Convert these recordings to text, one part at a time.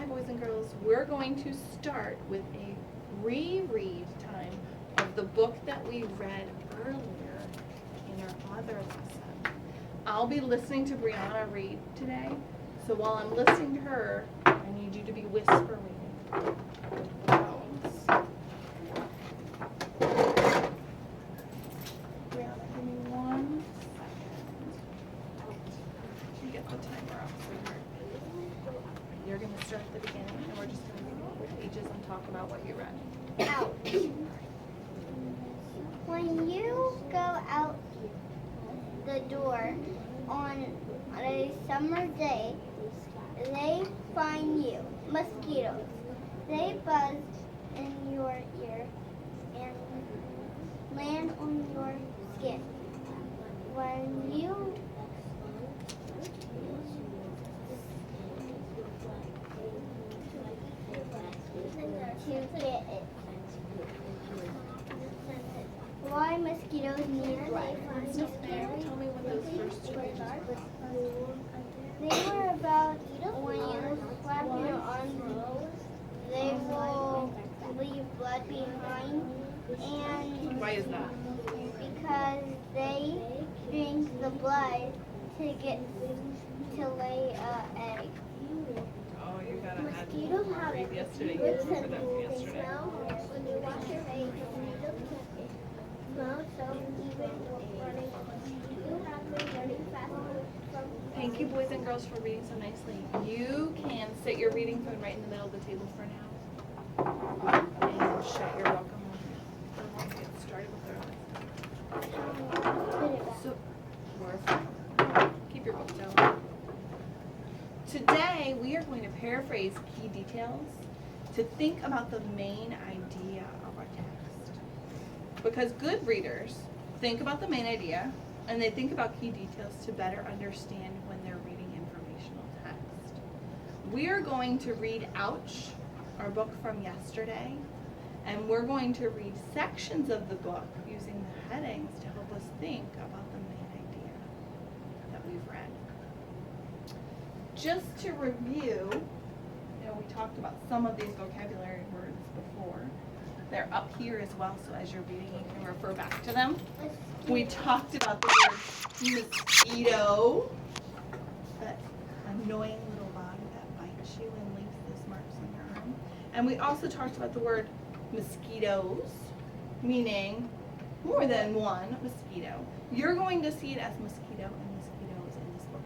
Hi, boys and girls. We're going to start with a reread time of the book that we read earlier in our other lesson. I'll be listening to Brianna read today, so while I'm listening to her, I need you to be whispering. Brianna, give me 1 second. Get the timer up, sweetheart. You're going to start at the beginning, and we're just going to read all the pages and talk about what you read. Ouch. When you go out the door on a summer day, they find you. Mosquitoes. They buzz in your ear and land on your skin. When you to get it. Why mosquitoes need blood? Tell me what those first two pages are. They were about when you slap your arm, they will leave blood behind, and Why is that? because they drink the blood to get to lay an egg. Oh, you got to Mosquitoes have read yesterday. You good remember scent. that from They yesterday. smell when you wash your face. Mosquitoes can smell, so even running, you have been running fast from. Thank you, boys and girls, for reading so nicely. You can sit your reading phone right in the middle of the table for now. And shut your book. We'll get started with our lesson. So, we're fine. Keep your book down. Today, we are going to paraphrase key details to think about the main idea of our text. Because good readers think about the main idea and they think about key details to better understand when they're reading informational text. We are going to read Ouch, our book from yesterday, and we're going to read sections of the book using the headings to help us think about the main idea that we've read. Just to review, we talked about some of these vocabulary words before. They're up here as well, so as you're reading, you can refer back to them. We talked about the word mosquito, that annoying little bug that bites you and leaves those marks on your arm. And we also talked about the word mosquitoes, meaning more than one mosquito. You're going to see it as mosquito and mosquitoes in this book.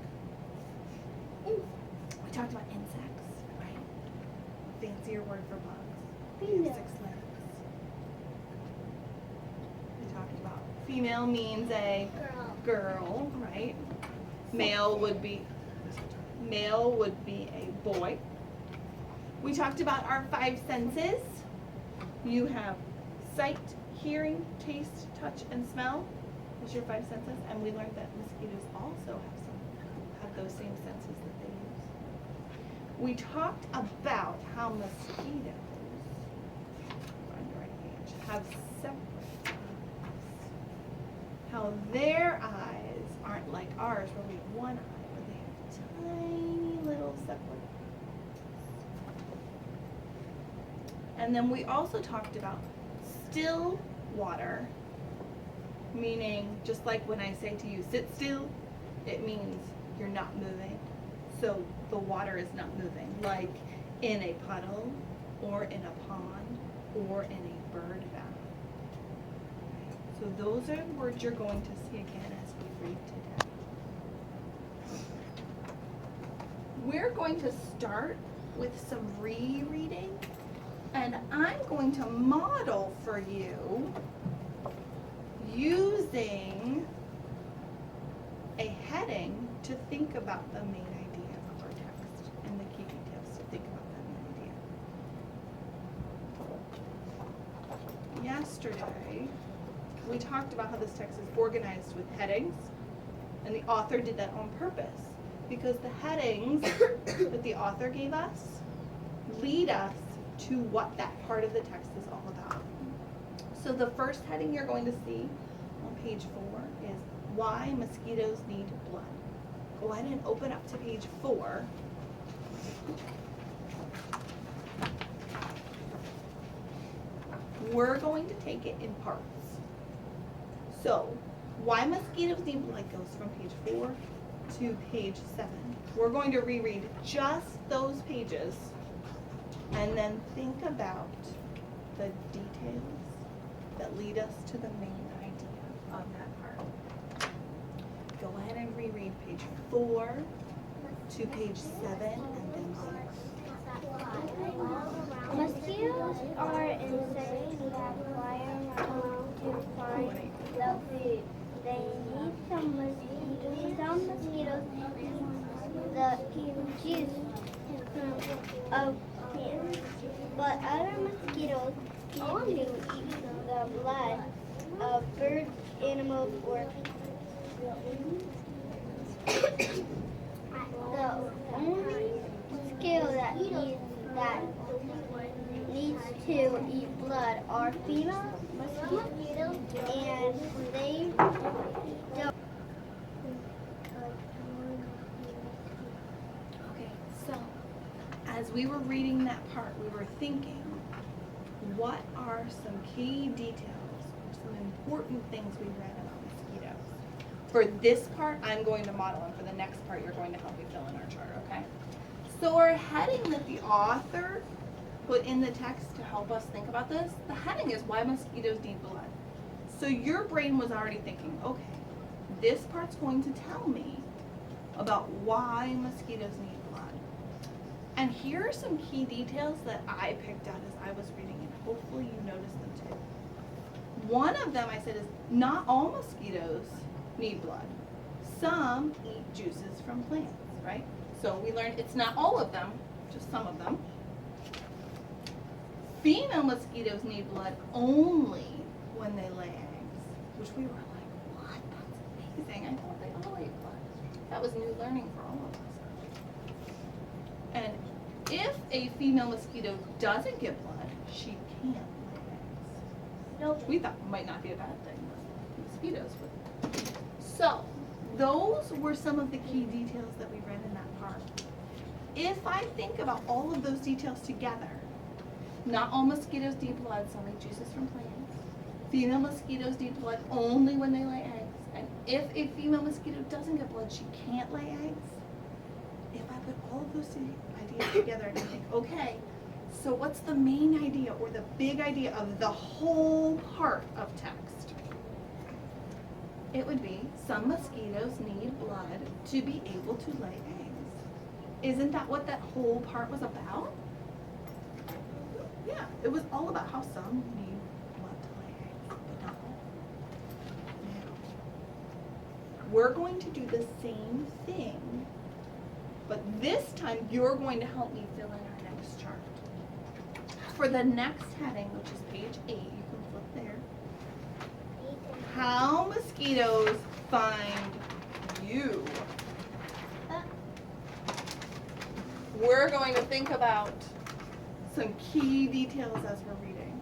We talked about insects, right? Fancier word for bugs. They have 6 legs. We talked about female means a girl, right? Male would be a boy. We talked about our 5 senses. You have sight, hearing, taste, touch, and smell. Those are your 5 senses. And we learned that mosquitoes also have those same senses that they use. We talked about how mosquitoes have separate eyes. How their eyes aren't like ours where we have one eye, but they have tiny little separate eyes. And then we also talked about still water, meaning just like when I say to you, sit still, it means you're not moving. So the water is not moving, like in a puddle or in a pond or in a bird bath. So those are words you're going to see again as we read today. We're going to start with some rereading, and I'm going to model for you using a heading to think about the main idea of our text and the key details to think about that main idea. Yesterday, we talked about how this text is organized with headings, and the author did that on purpose because the headings that the author gave us lead us to what that part of the text is all about. So the first heading you're going to see on page 4 is why mosquitoes need blood. Go ahead and open up to page 4. we're going to take it in parts. So, why mosquitoes need blood goes from page 4 to page 7. We're going to reread just those pages and then think about the details that lead us to the main idea of that part. Go ahead and reread page 4 to page 7 and then 6. Mosquitoes are insects that fly around to find the food. They need some mosquitoes. Some mosquitoes eat the juice of plants, but other mosquitoes only eat the blood of birds, animals, or the only mosquito that needs to eat blood are female mosquitoes, and they don't. Okay, so as we were reading that part, we were thinking, what are some key details or some important things we read about mosquitoes? For this part, I'm going to model, and for the next part, you're going to help me fill in our chart, okay? So our heading that the author put in the text to help us think about this, the heading is why mosquitoes need blood. So your brain was already thinking, okay, this part's going to tell me about why mosquitoes need blood. And here are some key details that I picked out as I was reading, and hopefully you noticed them too. One of them I said is not all mosquitoes need blood. Some eat juices from plants, right? So we learned it's not all of them, just some of them. Female mosquitoes need blood only when they lay eggs, which we were like, what? That's amazing. I thought they all ate blood. That was new learning for all of us. And if a female mosquito doesn't get blood, she can't lay eggs. Nope. We thought might not be a bad thing, but mosquitoes would. So, those were some of the key details that we read in that part. If I think about all of those details together, not all mosquitoes need blood, some eat juices from plants. Female mosquitoes need blood only when they lay eggs. And if a female mosquito doesn't get blood, she can't lay eggs. If I put all of those ideas together and I think, okay, so what's the main idea or the big idea of the whole part of text? It would be some mosquitoes need blood to be able to lay eggs. Isn't that what that whole part was about? Yeah, it was all about how some need blood to lay eggs, but not all. Now, we're going to do the same thing, but this time you're going to help me fill in our next chart. For the next heading, which is page 8, you can flip there. How mosquitoes find you. We're going to think about some key details as we're reading.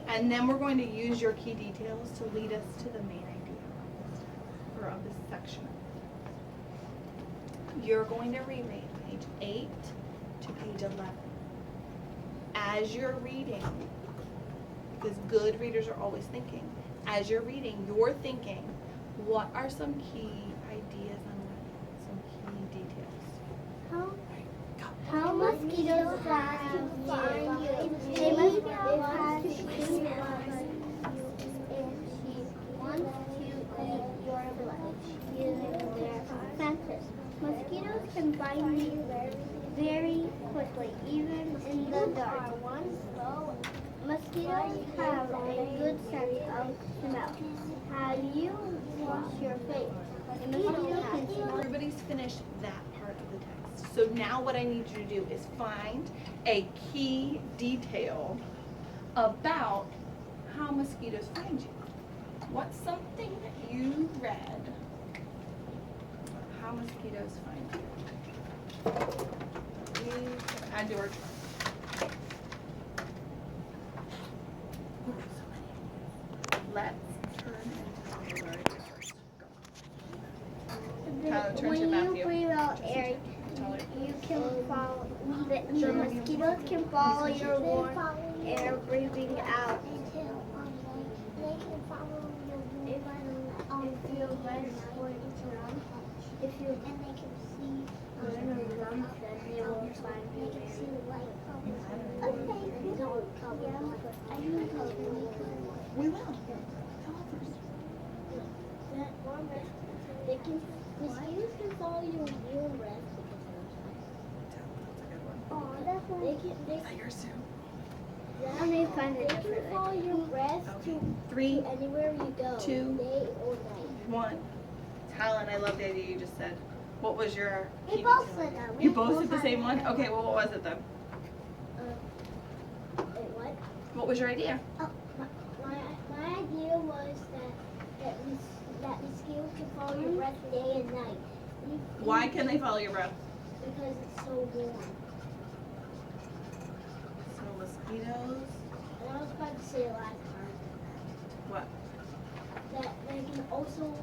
And then we're going to use your key details to lead us to the main idea of this section. You're going to reread page 8 to page 11. As you're reading, because good readers are always thinking, as you're reading, you're thinking, what are some key ideas and some key details? How mosquitoes find you? They must have to eat blood if she wants to eat your blood using their senses. Mosquitoes can find you very quickly, even in the dark. Mosquitoes have a good sense of smell. Have you washed your face? A mosquito can smell. Everybody's finished that part of the text. So now what I need you to do is find a key detail about how mosquitoes find you. What's something that you read about how mosquitoes find you? We add to our chart. Let's turn into the right first. Go. Tyler, turn to When Matthew. you breathe out air, Tyler. you can follow the mosquitoes can follow your warm air breathing out. They can follow your if you're less warm, if you and they can see in your lungs, then they will find you. They can see light colors. Okay, don't cover. I need to cover. We will. Tell us first. They can, mosquitoes can follow your warm breath because That's a good one. oh, that's one. Is that yours too? Let me find it. They can follow your breath Okay. to 3, anywhere you go, 2, day or night. 1. Talon, I love the idea you just said. What was your? We both said that. You both said the same one? Okay, well, what was it then? What? What was your idea? Oh, my idea was that mosquitoes can follow your breath day and night. Why can they follow your breath? Because it's so warm. So mosquitoes. And I was about to say it last time. What? That they can also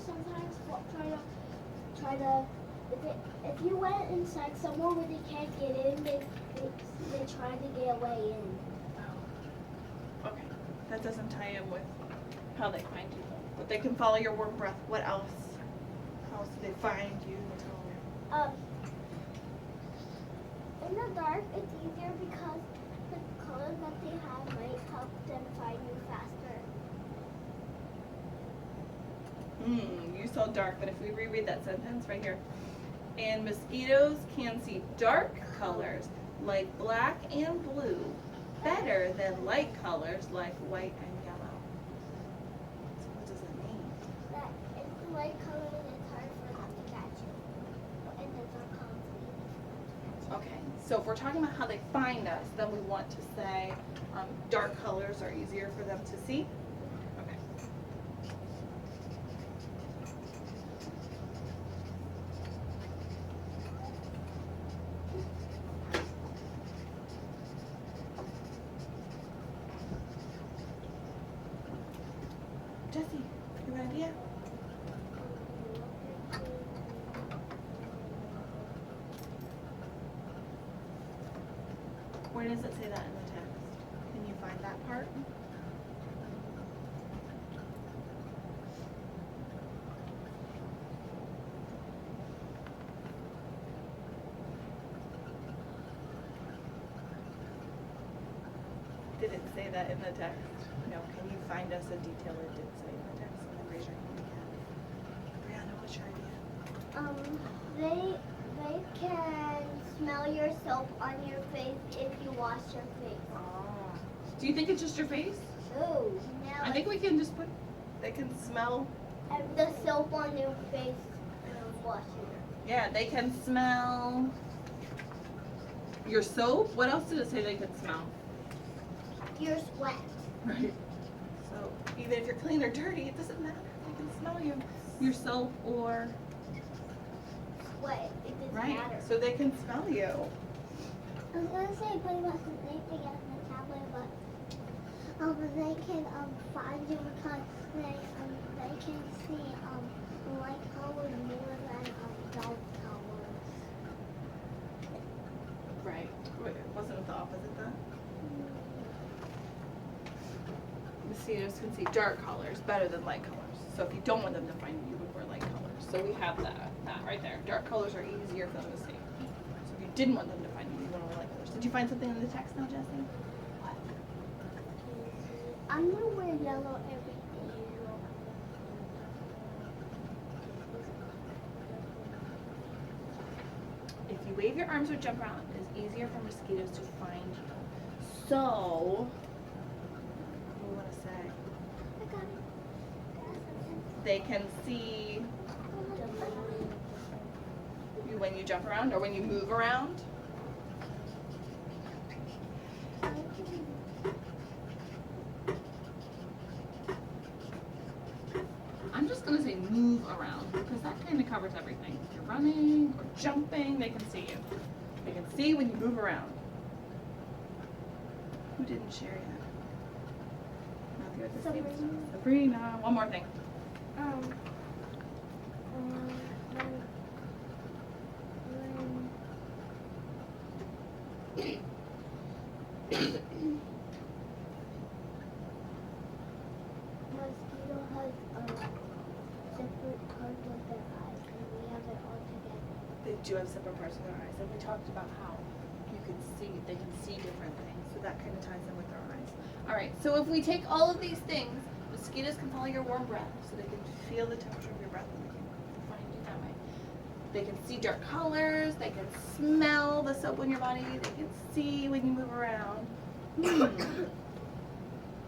sometimes try to if you went inside somewhere where they can't get in, they try to get away in. Oh. Okay. That doesn't tie in with how they find you. But they can follow your warm breath. What else? How else do they find you? In the dark, it's easier because the colors that they have might help them find you faster. You saw dark, but if we reread that sentence right here. And mosquitoes can see dark colors like black and blue better than light colors like white and yellow. So what does it mean? That it's the light color and it's hard for them to catch you. And the dark color is easy for them to catch you. Okay, so if we're talking about how they find us, then we want to say dark colors are easier for them to see. Okay. Jesse, your idea? Where does it say that in the text? Can you find that part? Did it say that in the text? No. Can you find us a detail it did say in the text? And then raise your hand again. Brianna, what's your idea? They can smell your soap on your face if you wash your face. Oh. Do you think it's just your face? Oh, I think we can just put, they can smell. the soap on your face and wash it. Yeah, they can smell your soap. What else did it say they could smell? Your sweat. Right. So even if you're clean or dirty, it doesn't matter. They can smell your soap or Sweat. It doesn't right. matter. So they can smell you. I was gonna say pretty much the same thing as the tablet, but they can find you because they can see light colors more than dark colors. Right. Wait, wasn't it the opposite then? Mosquitoes can see dark colors better than light colors. So if you don't want them to find you, you would wear light colors. So we have that right there. Dark colors are easier for them to see. So if you didn't want them to find you, you want to wear light colors. Did you find something in the text now, Jessie? What? I'm gonna wear yellow every day. If you wave your arms or jump around, it's easier for mosquitoes to find you. So, what do we want to say? I got it. They can see you when you jump around or when you move around. I'm just going to say move around because that kind of covers everything. If you're running or jumping, they can see you. They can see when you move around. Who didn't share yet? Matthew at the table. Sabrina. One more thing. When Mosquito has separate parts of their eyes, and we have it all together. They do have separate parts of their eyes, and we talked about how they can see different things, so that kind of ties in with their eyes. All right, so if we take all of these things, mosquitoes can follow your warm breath, so they can feel the temperature of your breath, and they can find you that way. They can see dark colors, they can smell the soap on your body, they can see when you move around.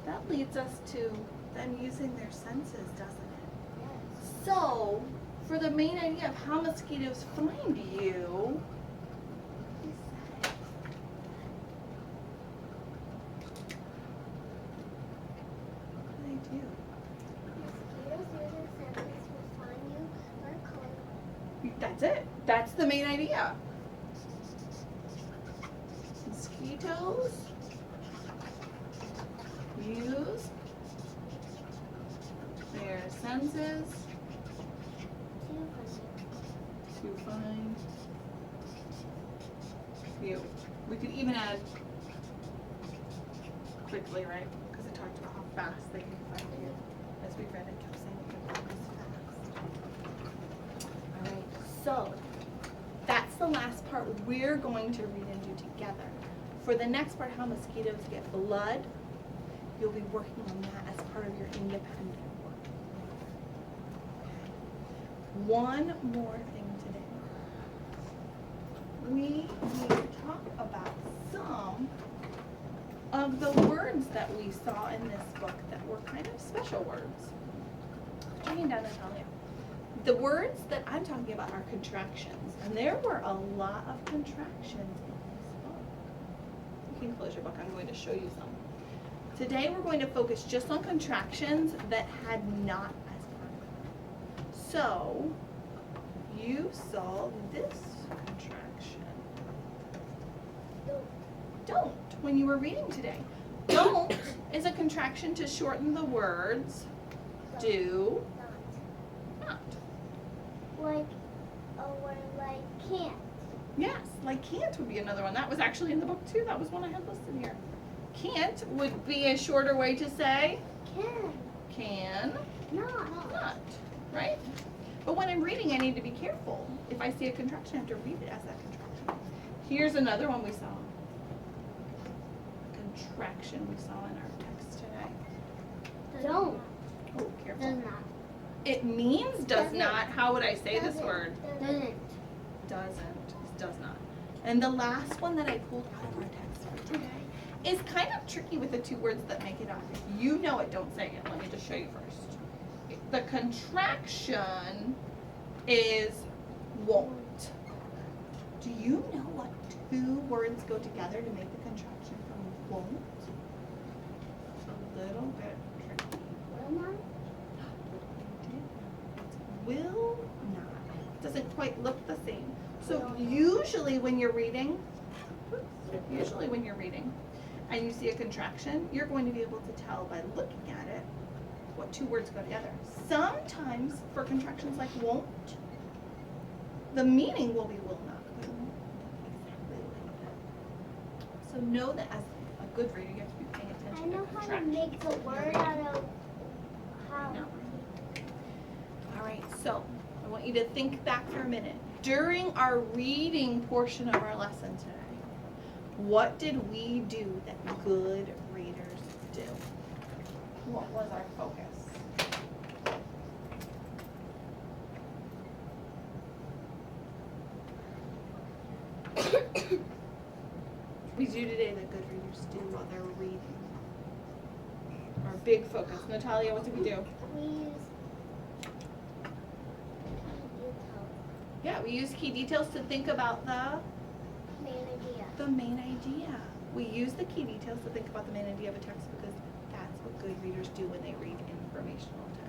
That leads us to them using their senses, doesn't it? Yes. So, for the main idea of how mosquitoes find you, what do they do? Mosquitoes use their senses to find you or color. That's it. That's the main idea. Mosquitoes use their senses to find you. We could even add quickly, right? Because it talked about how fast they can find you. As we read it, kept saying it can find us fast. Alright, so that's the last part we're going to read and do together. For the next part, how mosquitoes get blood, you'll be working on that as part of your independent work. One more thing today. We need to talk about some of the words that we saw in this book that were kind of special words. Turning down Natalia. The words that I'm talking about are contractions, and there were a lot of contractions in this book. You can close your book, I'm going to show you some. Today we're going to focus just on contractions that had not as part of it. So, you saw this contraction. Don't, when you were reading today. Don't is a contraction to shorten the words do not. Like a word like can't. Yes, like can't would be another one. That was actually in the book too. That was one I had listed here. Can't would be a shorter way to say can not, right? But when I'm reading, I need to be careful. If I see a contraction, I have to read it as that contraction. Here's another one we saw. Contraction we saw in our text today. Don't. Oh, careful. Does not. It means does Doesn't. not. How would I say this word? Doesn't. Doesn't. Does not. And the last one that I pulled out of our text for today is kind of tricky with the two words that make it up. If you know it, don't say it. Let me just show you first. The contraction is won't. Do you know what two words go together to make the contraction from won't? A little bit tricky. Will not? It's will not. Doesn't quite look the same. So usually when you're reading, and you see a contraction, you're going to be able to tell by looking at it what two words go together. Sometimes for contractions like won't, the meaning will be will not. But it won't exactly like that. So know that as a good reader, you have to be paying I attention know to how to contractions. make the word out of how. No. All right, so I want you to think back for a minute. During our reading portion of our lesson today, what did we do that good readers do? What was our focus? We do today that good readers do while they're reading. Our big focus. Natalia, what did we do? We use Yeah, we use key details to think about the main idea. We use the key details to think about the main idea of a text because that's what good readers do when they read informational text.